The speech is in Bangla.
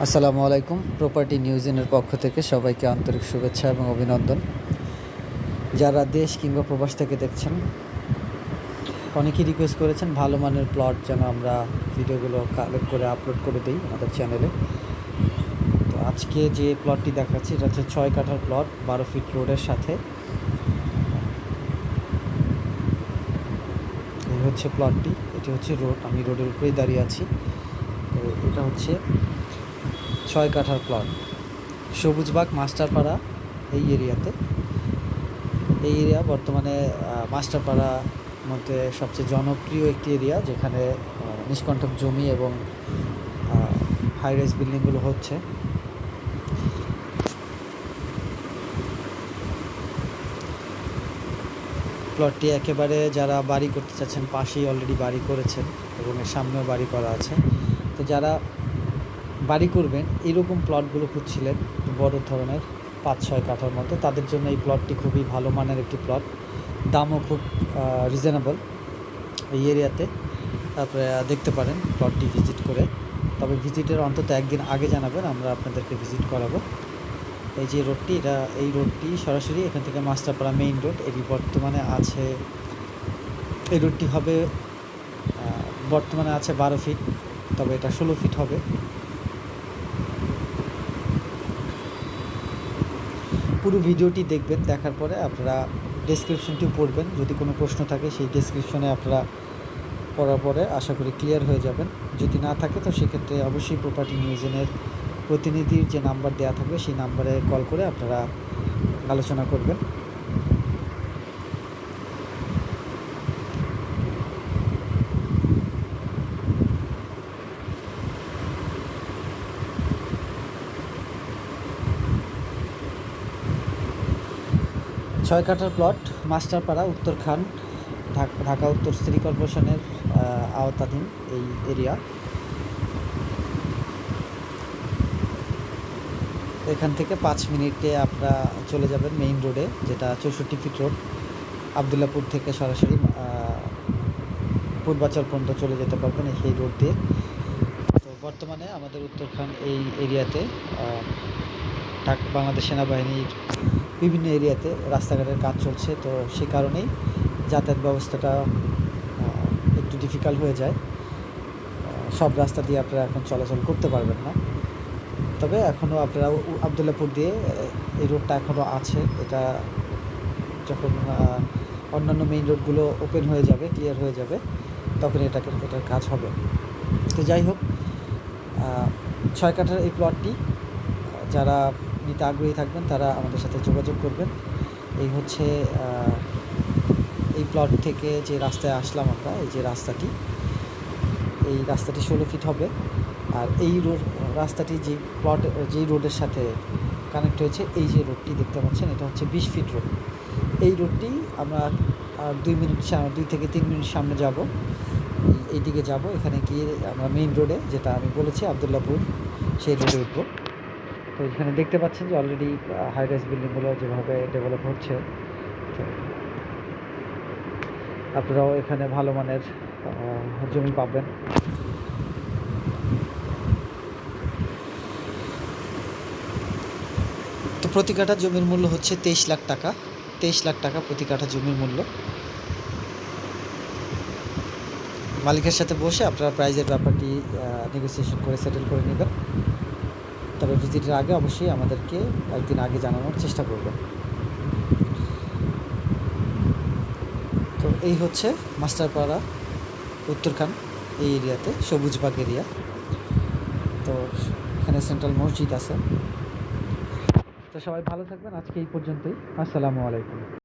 আসসালামু আলাইকুম। প্রপার্টি নিউজের পক্ষ থেকে সবাইকে আন্তরিক শুভেচ্ছা এবং অভিনন্দন। যারা দেশ কিংবা প্রবাস থেকে দেখছেন, অনেকেই রিকোয়েস্ট করেছেন ভালো মানের প্লট যেন আমরা ভিডিওগুলো কালেক্ট করে আপলোড করে দিই আমাদের চ্যানেলে। তো আজকে যে প্লটটি দেখাচ্ছি এটা হচ্ছে 6 কাঠার প্লট, 12 ফিট রোডের সাথে। এই হচ্ছে প্লটটি, এটি হচ্ছে রোড, আমি রোডের উপরেই দাঁড়িয়ে আছি। তো এটা হচ্ছে 6 কাঠার প্লট, সবুজবাগ মাস্টারপাড়া এই এরিয়াতে। এই এরিয়া বর্তমানে মাস্টারপাড়া মধ্যে সবচেয়ে জনপ্রিয় একটি এরিয়া, যেখানে নিষ্কণ্টক জমি এবং হাই রাইজ বিল্ডিংগুলো হচ্ছে। প্লটটি একেবারে যারা বাড়ি করতে চাচ্ছেন পাশেই অলরেডি বাড়ি করেছেন এবং এর সামনেও বাড়ি করা আছে। তো যারা বাড়ি করবেন এরকম প্লটগুলো খুঁজছিলেন বড় ধরনের 5-6 কাঠার মতো, তাদের জন্য এই প্লটটি খুবই ভালো মানের একটি প্লট, দামও খুব রিজনেবল এই এরিয়াতে। তারপরে দেখতে পারেন প্লটটি ভিজিট করে, তবে ভিজিটের অন্তত একদিন আগে জানাবেন, আমরা আপনাদেরকে ভিজিট করাবো। এই যে রোডটি, এই রোডটি সরাসরি এখান থেকে মাস্টারপাড়া মেইন রোড, এটি বর্তমানে আছে, এই রোডটি হবে বর্তমানে আছে 12 ফিট, তবে এটা 16 ফিট হবে। পুরো ভিডিওটি দেখবেন, দেখার পরে আপনারা ডেসক্রিপশনটিও পড়বেন, যদি কোনো প্রশ্ন থাকে সেই ডেসক্রিপশনে আপনারা পড়ার পরে আশা করি ক্লিয়ার হয়ে যাবেন। যদি না থাকে তো সেক্ষেত্রে অবশ্যই প্রপার্টি নিউজের প্রতিনিধির যে নাম্বার দেওয়া থাকবে সেই নাম্বারে কল করে আপনারা আলোচনা করবেন। ছয় কাঠার প্লট, মাস্টারপাড়া, উত্তরখান, ঢাকা উত্তর সিটি কর্পোরেশনের আওতাধীন এই এরিয়া। এখান থেকে 5 মিনিটে আপনারা চলে যাবেন মেইন রোডে, যেটা 64 ফিট রোড। আবদুল্লাপুর থেকে সরাসরি পূর্বাচল পর্যন্ত চলে যেতে পারবেন সেই রোড দিয়ে। তো বর্তমানে আমাদের উত্তরখান এই এরিয়াতে বাংলাদেশ সেনাবাহিনীর বিভিন্ন এরিয়াতে রাস্তাঘাটের কাজ চলছে, তো সে কারণেই যাতায়াত ব্যবস্থাটা একটু ডিফিকাল্ট হয়ে যায়। সব রাস্তা দিয়ে আপনারা এখন চলাচল করতে পারবেন না, তবে এখনও আপনারা আবদুল্লাপুর দিয়ে এই রোডটা এখনও আছে। এটা যখন অন্যান্য মেইন রোডগুলো ওপেন হয়ে যাবে, ক্লিয়ার হয়ে যাবে, তখন এটার কাজ হবে। তো যাই হোক, 6 কাঠার এই প্লটটি যারা নিতে আগ্রহী থাকবেন তারা আমাদের সাথে যোগাযোগ করবেন। এই হচ্ছে এই প্লট থেকে যে রাস্তায় আসলাম আমরা, এই যে রাস্তাটি, এই রাস্তাটি 16 ফিট হবে। আর এই রাস্তাটি যেই রোডের সাথে কানেক্ট হয়েছে, এই যে রোডটি দেখতে পাচ্ছেন, এটা হচ্ছে 20 ফিট রোড। এই রোডটি আমরা 2 থেকে 3 মিনিট সামনে যাব, এইদিকে যাব। এখানে গিয়ে আমরা মেইন রোডে, যেটা আমি বলেছি আবদুল্লাপুর, সেই রোডে উঠবো। তো এখানে দেখতে পাচ্ছেন যে অলরেডি হাই রাইজ বিল্ডিংগুলো যেভাবে ডেভেলপ হচ্ছে, তো আপনারাও এখানে ভালো মানের জমি পাবেন। তো প্রতি কাঠা জমির মূল্য হচ্ছে 23 লাখ টাকা। 23 লাখ টাকা প্রতি কাঠা জমির মূল্য। মালিকের সাথে বসে আপনারা প্রাইজের ব্যাপারটি নেগোসিয়েশন করে সেটেল করে নেবেন। তবে ভিজিটের আগে অবশ্যই আমাদেরকে একদিন আগে জানানোর চেষ্টা করবেন। তো এই হচ্ছে মাস্টারপাড়া, উত্তরখান এই এরিয়াতে, সবুজবাগ এরিয়া। তো এখানে সেন্ট্রাল মসজিদ আছে। তো সবাই ভালো থাকবেন, আজকে এই পর্যন্তই। আসসালামু আলাইকুম।